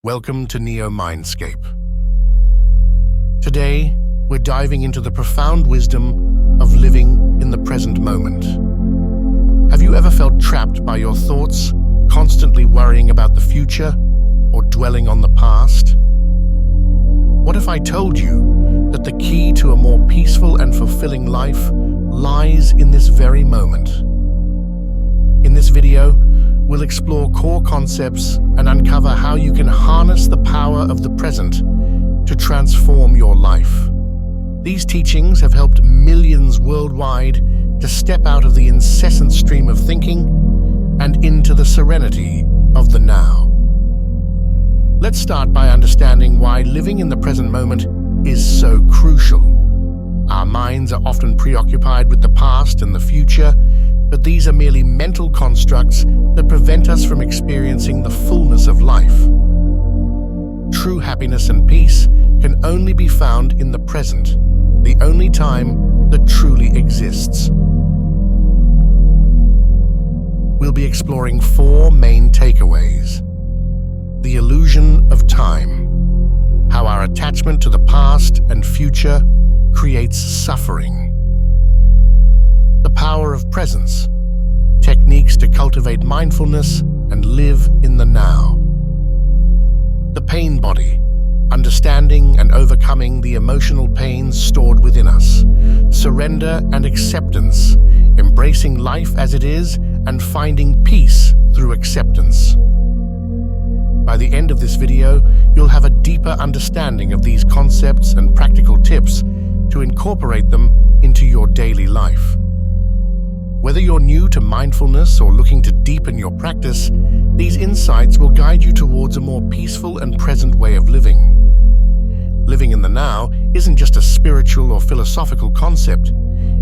Welcome to Neo Mindscape. Today, we're diving into the profound wisdom of living in the present moment. Have you ever felt trapped by your thoughts, constantly worrying about the future or dwelling on the past? What if I told you that the key to a more peaceful and fulfilling life lies in this very moment? In this video, we'll explore core concepts and uncover how you can harness the power of the present to transform your life. These teachings have helped millions worldwide to step out of the incessant stream of thinking and into the serenity of the now. Let's start by understanding why living in the present moment is so crucial. Our minds are often preoccupied with the past and the future, but these are merely mental constructs that prevent us from experiencing the fullness of life. True happiness and peace can only be found in the present, the only time that truly exists. We'll be exploring 4 main takeaways. The illusion of time, how our attachment to the past and future creates suffering. The power of presence, techniques to cultivate mindfulness and live in the now. The pain body, understanding and overcoming the emotional pains stored within us. Surrender and acceptance, embracing life as it is and finding peace through acceptance. By the end of this video, you'll have a deeper understanding of these concepts and practical tips to incorporate them into your daily life. Whether you're new to mindfulness or looking to deepen your practice, these insights will guide you towards a more peaceful and present way of living. Living in the now isn't just a spiritual or philosophical concept.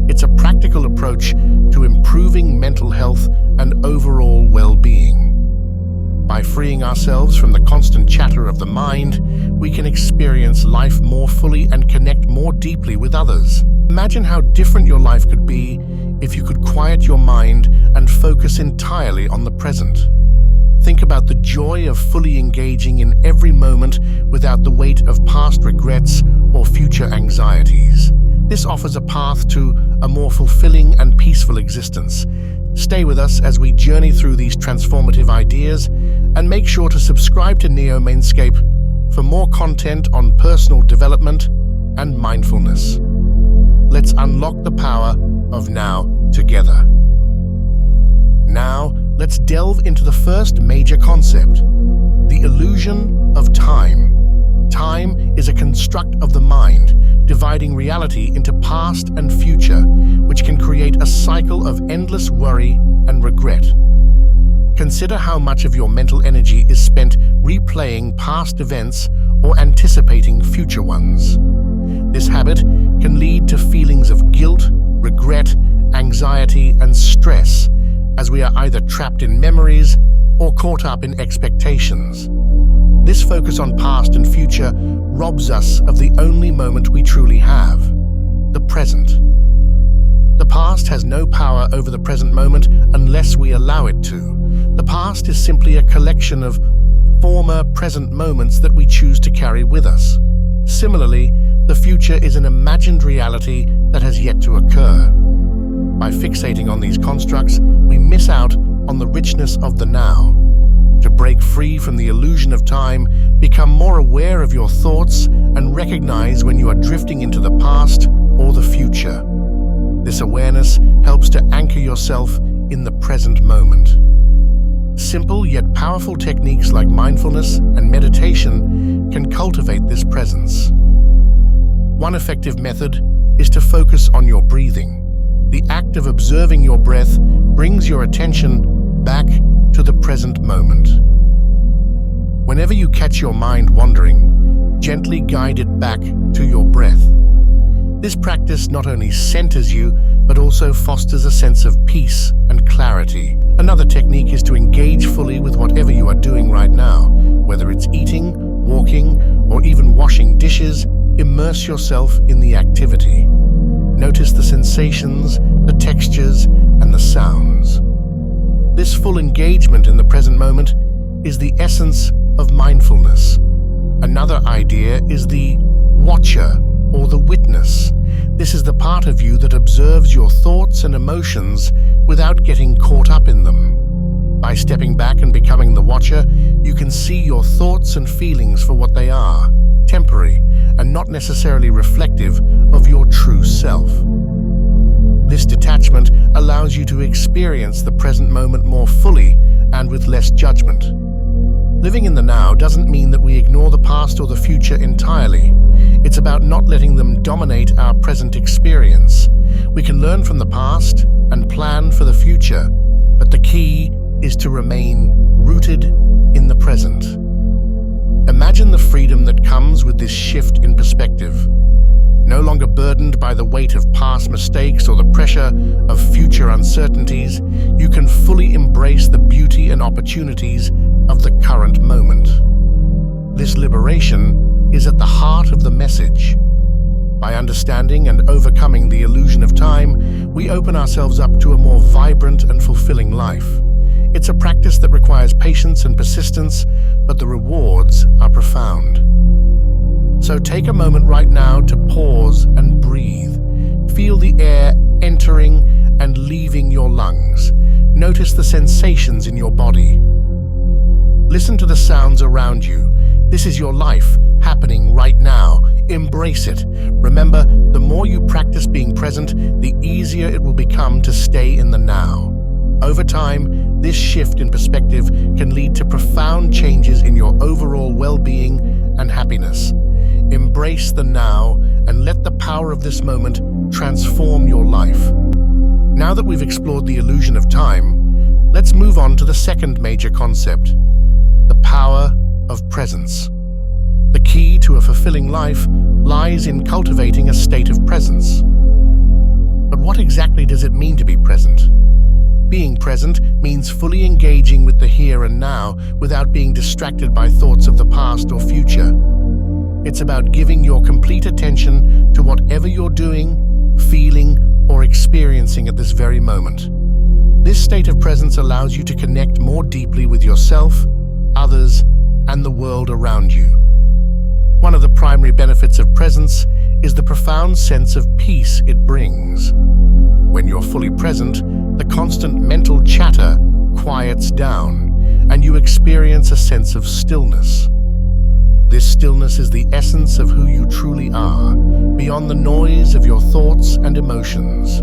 It's a practical approach to improving mental health and overall well-being. By freeing ourselves from the constant chatter of the mind, we can experience life more fully and connect more deeply with others. Imagine how different your life could be if you could quiet your mind and focus entirely on the present. Think about the joy of fully engaging in every moment without the weight of past regrets or future anxieties. This offers a path to a more fulfilling and peaceful existence. Stay with us as we journey through these transformative ideas, and make sure to subscribe to Neo Mindscape for more content on personal development and mindfulness. Let's unlock the power of now together. Now, let's delve into the first major concept, the illusion of time. Time is a construct of the mind, dividing reality into past and future, which can create a cycle of endless worry and regret. Consider how much of your mental energy is spent replaying past events or anticipating future ones. This habit can lead to feelings of guilt, regret, anxiety, and stress, as we are either trapped in memories or caught up in expectations. This focus on past and future robs us of the only moment we truly have, the present. The past has no power over the present moment unless we allow it to. The past is simply a collection of former present moments that we choose to carry with us. Similarly, the future is an imagined reality that has yet to occur. By fixating on these constructs, we miss out on the richness of the now. To break free from the illusion of time, become more aware of your thoughts and recognize when you are drifting into the past or the future. This awareness helps to anchor yourself in the present moment. Simple yet powerful techniques like mindfulness and meditation can cultivate this presence. One effective method is to focus on your breathing. The act of observing your breath brings your attention back to the present moment. Whenever you catch your mind wandering, gently guide it back to your breath. This practice not only centers you, but also fosters a sense of peace and clarity. Another technique is to engage fully with whatever you are doing right now. Whether it's eating, walking, or even washing dishes, immerse yourself in the activity. Notice the sensations, the textures, and the sounds. This full engagement in the present moment is the essence of mindfulness. Another idea is the watcher or the witness. This is the part of you that observes your thoughts and emotions without getting caught up in them. By stepping back and becoming the watcher, you can see your thoughts and feelings for what they are, temporary and not necessarily reflective of your true self. This detachment allows you to experience the present moment more fully and with less judgment. Living in the now doesn't mean that we ignore the past or the future entirely. It's about not letting them dominate our present experience. We can learn from the past and plan for the future, but the key is to remain rooted in the present. Imagine the freedom that comes with this shift in perspective. No longer burdened by the weight of past mistakes or the pressure of future uncertainties, you can fully embrace the beauty and opportunities of the current moment. This liberation is at the heart of the message. By understanding and overcoming the illusion of time, we open ourselves up to a more vibrant and fulfilling life. It's a practice that requires patience and persistence, but the rewards are profound. So take a moment right now to pause and breathe. Feel the air entering and leaving your lungs. Notice the sensations in your body. Listen to the sounds around you. This is your life happening right now. Embrace it. Remember, the more you practice being present, the easier it will become to stay in the now. Over time, this shift in perspective can lead to profound changes in your overall well-being and happiness. Embrace the now and let the power of this moment transform your life. Now that we've explored the illusion of time, let's move on to the second major concept, the power of presence. The key to a fulfilling life lies in cultivating a state of presence. But what exactly does it mean to be present? Being present means fully engaging with the here and now without being distracted by thoughts of the past or future. It's about giving your complete attention to whatever you're doing, feeling, or experiencing at this very moment. This state of presence allows you to connect more deeply with yourself, others, and the world around you. One of the primary benefits of presence is the profound sense of peace it brings. When you're fully present, the constant mental chatter quiets down, and you experience a sense of stillness. This stillness is the essence of who you truly are, beyond the noise of your thoughts and emotions.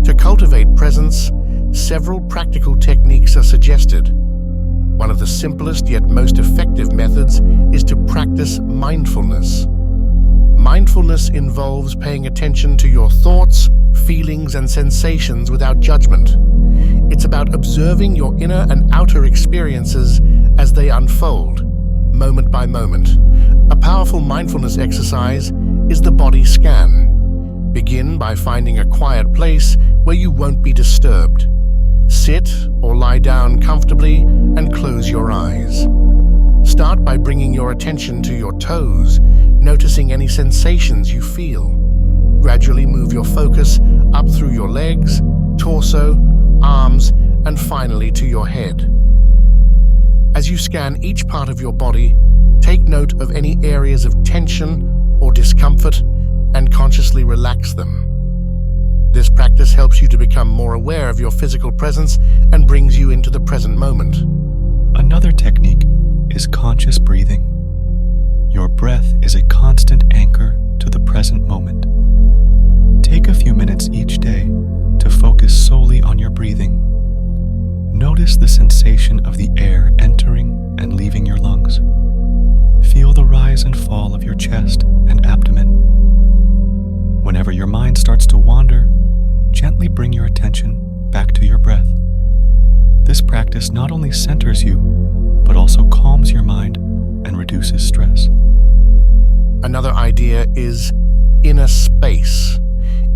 To cultivate presence, several practical techniques are suggested. One of the simplest yet most effective methods is to practice mindfulness. Mindfulness involves paying attention to your thoughts, feelings, and sensations without judgment. It's about observing your inner and outer experiences as they unfold, moment by moment. A powerful mindfulness exercise is the body scan. Begin by finding a quiet place where you won't be disturbed. Sit or lie down comfortably and close your eyes. Start by bringing your attention to your toes, noticing any sensations you feel. Gradually move your focus up through your legs, torso, arms, and finally to your head. As you scan each part of your body, take note of any areas of tension or discomfort and consciously relax them. This practice helps you to become more aware of your physical presence and brings you into the present moment. Another technique is conscious breathing. Your breath is a constant anchor to the present moment. Take a few minutes each day to focus solely on your breathing. Notice the sensation of the air entering and leaving your lungs. Feel the rise and fall of your chest and abdomen. Whenever your mind starts to wander, gently bring your attention back to your breath. This practice not only centers you, but also calms your mind and reduces stress. Another idea is inner space.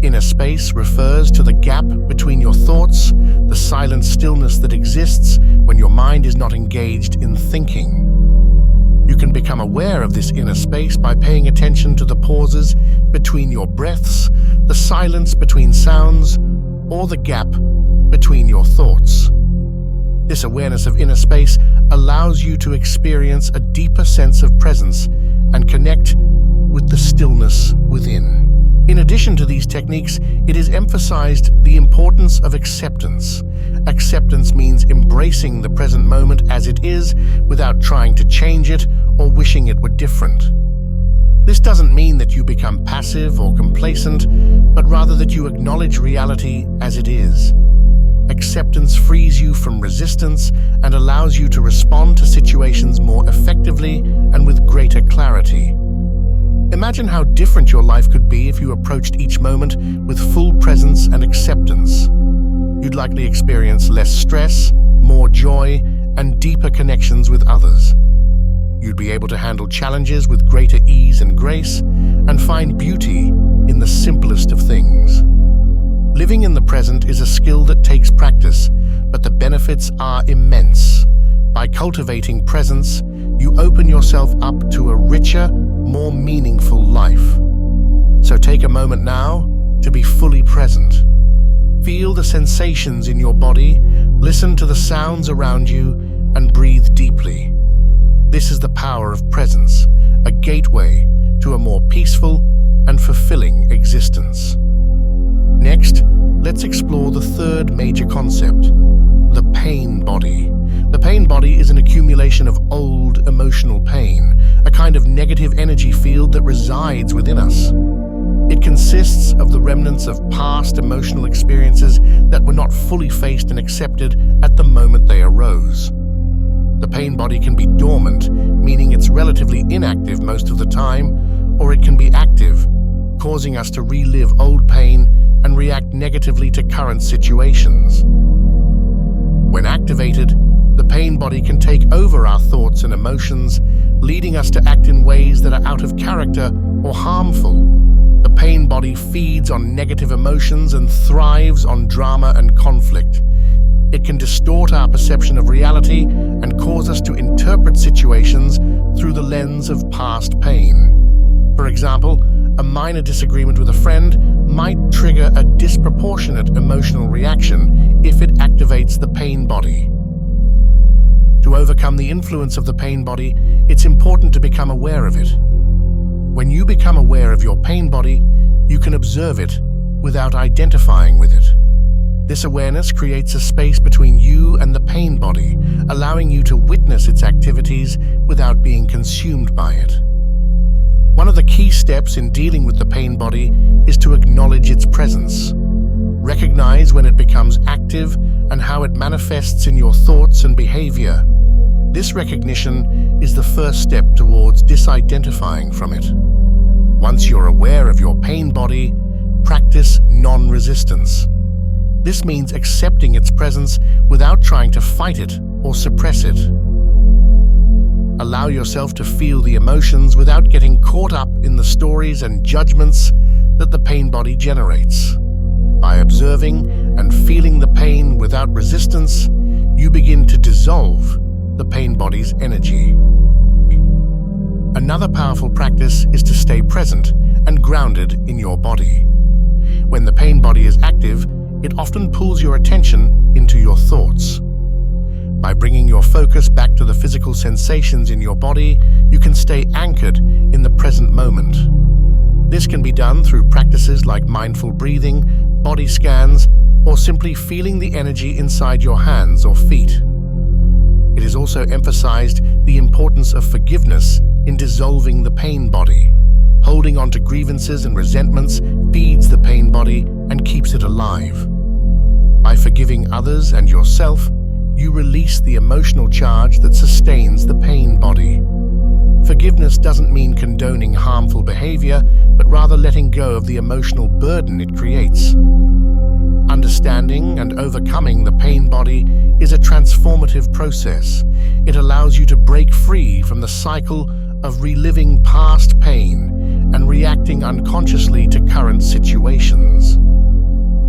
Inner space refers to the gap between your thoughts, the silent stillness that exists when your mind is not engaged in thinking. You can become aware of this inner space by paying attention to the pauses between your breaths, the silence between sounds, or the gap between your thoughts. This awareness of inner space allows you to experience a deeper sense of presence and connect with the stillness within. In addition to these techniques, it is emphasized the importance of acceptance. Acceptance means embracing the present moment as it is without trying to change it or wishing it were different. This doesn't mean that you become passive or complacent, but rather that you acknowledge reality as it is. Acceptance frees you from resistance and allows you to respond to situations more effectively and with greater clarity. Imagine how different your life could be if you approached each moment with full presence and acceptance. You'd likely experience less stress, more joy, and deeper connections with others. You'd be able to handle challenges with greater ease and grace and find beauty in the simplest of things. Living in the present is a skill that takes practice, but the benefits are immense. By cultivating presence, you open yourself up to a richer, more meaningful life. So take a moment now to be fully present. Feel the sensations in your body, listen to the sounds around you, and breathe deeply. This is the power of presence, a gateway to a more peaceful and fulfilling existence. Next, let's explore the third major concept, the pain body. The pain body is an accumulation of old emotional pain, a kind of negative energy field that resides within us. It consists of the remnants of past emotional experiences that were not fully faced and accepted at the moment they arose. The pain body can be dormant, meaning it's relatively inactive most of the time, or it can be active, causing us to relive old pain and react negatively to current situations. When activated, the pain body can take over our thoughts and emotions, leading us to act in ways that are out of character or harmful. The pain body feeds on negative emotions and thrives on drama and conflict. It can distort our perception of reality and cause us to interpret situations through the lens of past pain. For example, a minor disagreement with a friend might trigger a disproportionate emotional reaction if it activates the pain body. To overcome the influence of the pain body, it's important to become aware of it. When you become aware of your pain body, you can observe it without identifying with it. This awareness creates a space between you and the pain body, allowing you to witness its activities without being consumed by it. One of the key steps in dealing with the pain body is to acknowledge its presence. Recognize when it becomes active and how it manifests in your thoughts and behavior. This recognition is the first step towards disidentifying from it. Once you're aware of your pain body, practice non-resistance. This means accepting its presence without trying to fight it or suppress it. Allow yourself to feel the emotions without getting caught up in the stories and judgments that the pain body generates. By observing and feeling the pain without resistance, you begin to dissolve the pain body's energy. Another powerful practice is to stay present and grounded in your body. When the pain body is active, it often pulls your attention into your thoughts. By bringing your focus back to the physical sensations in your body, you can stay anchored in the present moment. This can be done through practices like mindful breathing, body scans, or simply feeling the energy inside your hands or feet. It is also emphasized the importance of forgiveness in dissolving the pain body. Holding on to grievances and resentments feeds the pain body and keeps it alive. By forgiving others and yourself, you release the emotional charge that sustains the pain body. Forgiveness doesn't mean condoning harmful behavior, but rather letting go of the emotional burden it creates. Understanding and overcoming the pain body is a transformative process. It allows you to break free from the cycle of reliving past pain and reacting unconsciously to current situations.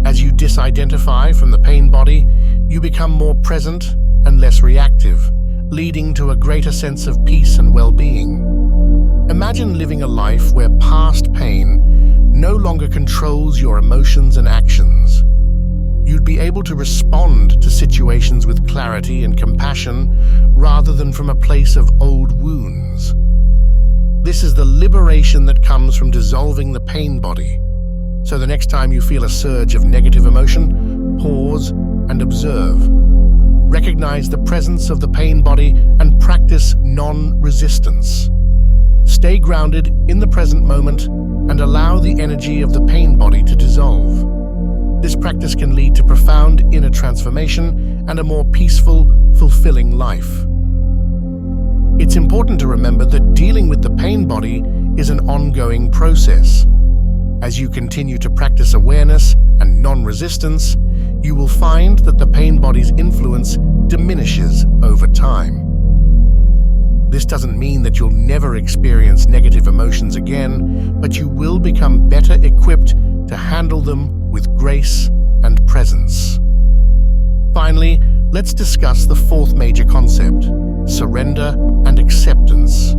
As you disidentify from the pain body, you become more present and less reactive, leading to a greater sense of peace and well-being. Imagine living a life where past pain no longer controls your emotions and actions. you'd be able to respond to situations with clarity and compassion rather than from a place of old wounds. This is the liberation that comes from dissolving the pain body. So the next time you feel a surge of negative emotion, pause and observe. Recognize the presence of the pain body and practice non-resistance. Stay grounded in the present moment and allow the energy of the pain body to dissolve. This practice can lead to profound inner transformation and a more peaceful, fulfilling life. It's important to remember that dealing with the pain body is an ongoing process. As you continue to practice awareness and non-resistance, you will find that the pain body's influence diminishes over time. This doesn't mean that you'll never experience negative emotions again, but you will become better equipped to handle them with grace and presence. Finally, let's discuss the fourth major concept: surrender and acceptance.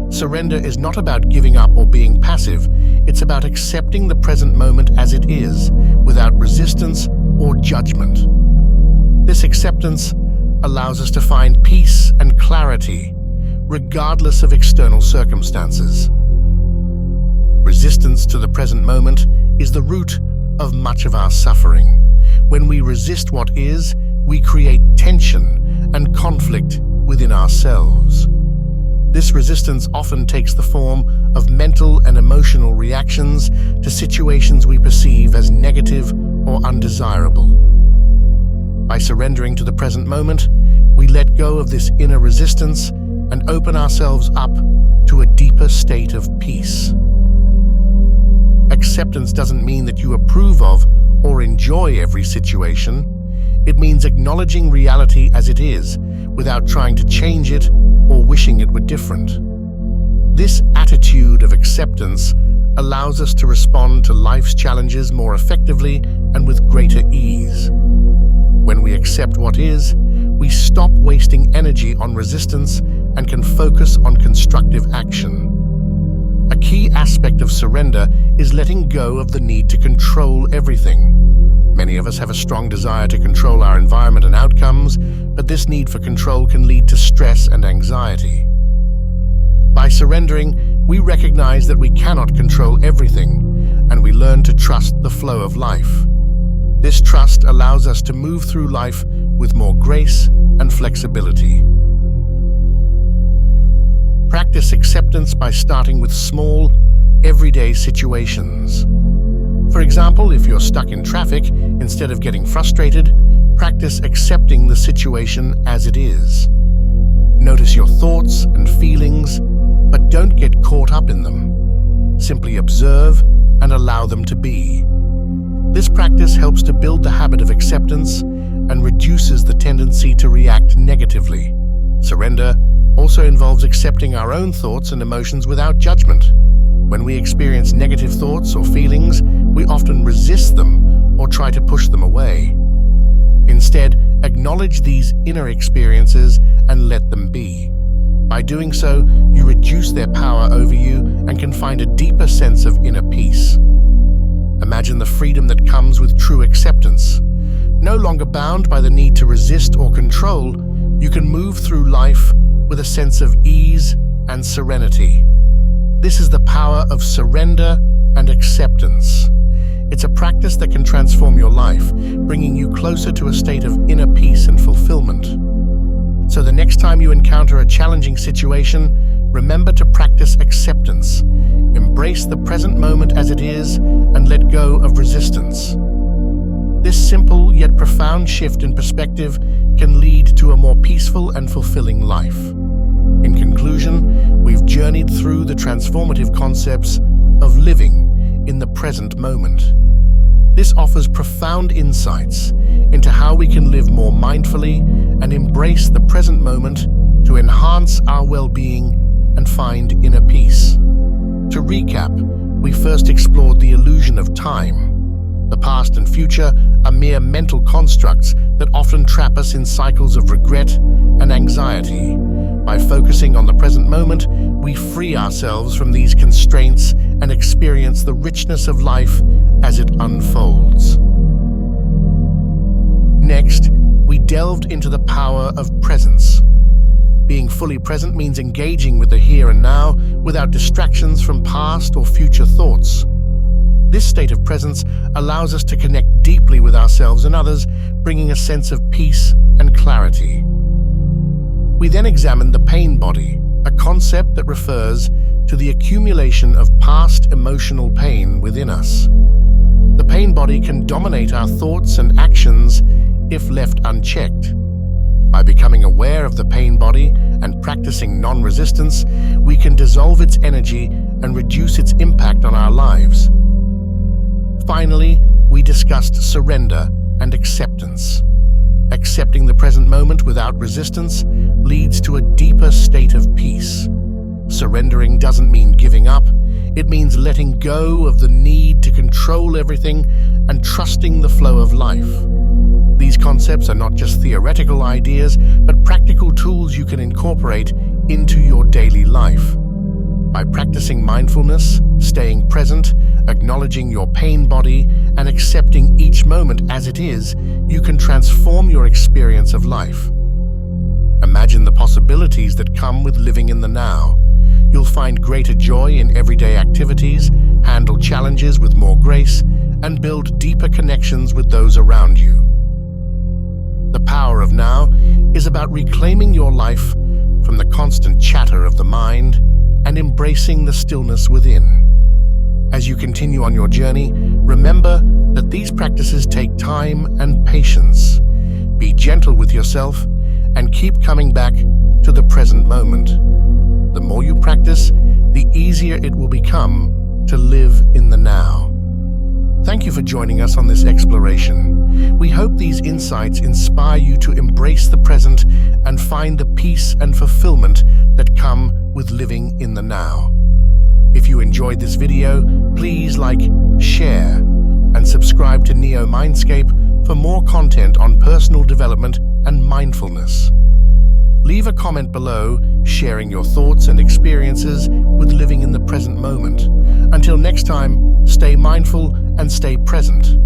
Surrender is not about giving up or being passive. It's about accepting the present moment as it is, without resistance or judgment. This acceptance allows us to find peace and clarity, regardless of external circumstances. Resistance to the present moment is the root of much of our suffering. When we resist what is, we create tension and conflict within ourselves. This resistance often takes the form of mental and emotional reactions to situations we perceive as negative or undesirable. By surrendering to the present moment, we let go of this inner resistance and open ourselves up to a deeper state of peace. Acceptance doesn't mean that you approve of or enjoy every situation. It means acknowledging reality as it is, without trying to change it or wishing it were different. This attitude of acceptance allows us to respond to life's challenges more effectively and with greater ease. When we accept what is, we stop wasting energy on resistance and can focus on constructive action. A key aspect of surrender is letting go of the need to control everything. Many of us have a strong desire to control our environment and outcomes, but this need for control can lead to stress and anxiety. By surrendering, we recognize that we cannot control everything, and we learn to trust the flow of life. This trust allows us to move through life with more grace and flexibility. Practice acceptance by starting with small, everyday situations. For example, if you're stuck in traffic, instead of getting frustrated, practice accepting the situation as it is. Notice your thoughts and feelings, but don't get caught up in them. Simply observe and allow them to be. This practice helps to build the habit of acceptance and reduces the tendency to react negatively. Surrender also involves accepting our own thoughts and emotions without judgment. When we experience negative thoughts or feelings, we often resist them or try to push them away. Instead, acknowledge these inner experiences and let them be. By doing so, you reduce their power over you and can find a deeper sense of inner peace. Imagine the freedom that comes with true acceptance. No longer bound by the need to resist or control, you can move through life with a sense of ease and serenity. This is the power of surrender and acceptance. It's a practice that can transform your life, bringing you closer to a state of inner peace and fulfillment. So the next time you encounter a challenging situation, remember to practice acceptance. Embrace the present moment as it is and let go of resistance. This simple yet profound shift in perspective can lead to a more peaceful and fulfilling life. In conclusion, we've journeyed through the transformative concepts of living in the present moment. This offers profound insights into how we can live more mindfully and embrace the present moment to enhance our well-being and find inner peace. To recap, we first explored the illusion of time. The past and future are mere mental constructs that often trap us in cycles of regret and anxiety. By focusing on the present moment, we free ourselves from these constraints and experience the richness of life as it unfolds. Next, we delved into the power of presence. Being fully present means engaging with the here and now without distractions from past or future thoughts. This state of presence allows us to connect deeply with ourselves and others, bringing a sense of peace and clarity. We then examined the pain body, a concept that refers to the accumulation of past emotional pain within us. The pain body can dominate our thoughts and actions if left unchecked. By becoming aware of the pain body and practicing non-resistance, we can dissolve its energy and reduce its impact on our lives. Finally, we discussed surrender and acceptance. Accepting the present moment without resistance leads to a deeper state of peace. Surrendering doesn't mean giving up. It means letting go of the need to control everything and trusting the flow of life. These concepts are not just theoretical ideas, but practical tools you can incorporate into your daily life. By practicing mindfulness, staying present, acknowledging your pain body, and accepting each moment as it is, you can transform your experience of life. Imagine the possibilities that come with living in the now. You'll find greater joy in everyday activities, handle challenges with more grace, and build deeper connections with those around you. The power of now is about reclaiming your life from the constant chatter of the mind and embracing the stillness within. As you continue on your journey, remember that these practices take time and patience. Be gentle with yourself and keep coming back to the present moment. The more you practice, the easier it will become to live in the now. Thank you for joining us on this exploration. We hope these insights inspire you to embrace the present and find the peace and fulfillment that come with living in the now. If you enjoyed this video, please like, share, and subscribe to Neo Mindscape for more content on personal development and mindfulness. Leave a comment below, sharing your thoughts and experiences with living in the present moment. Until next time, stay mindful and stay present.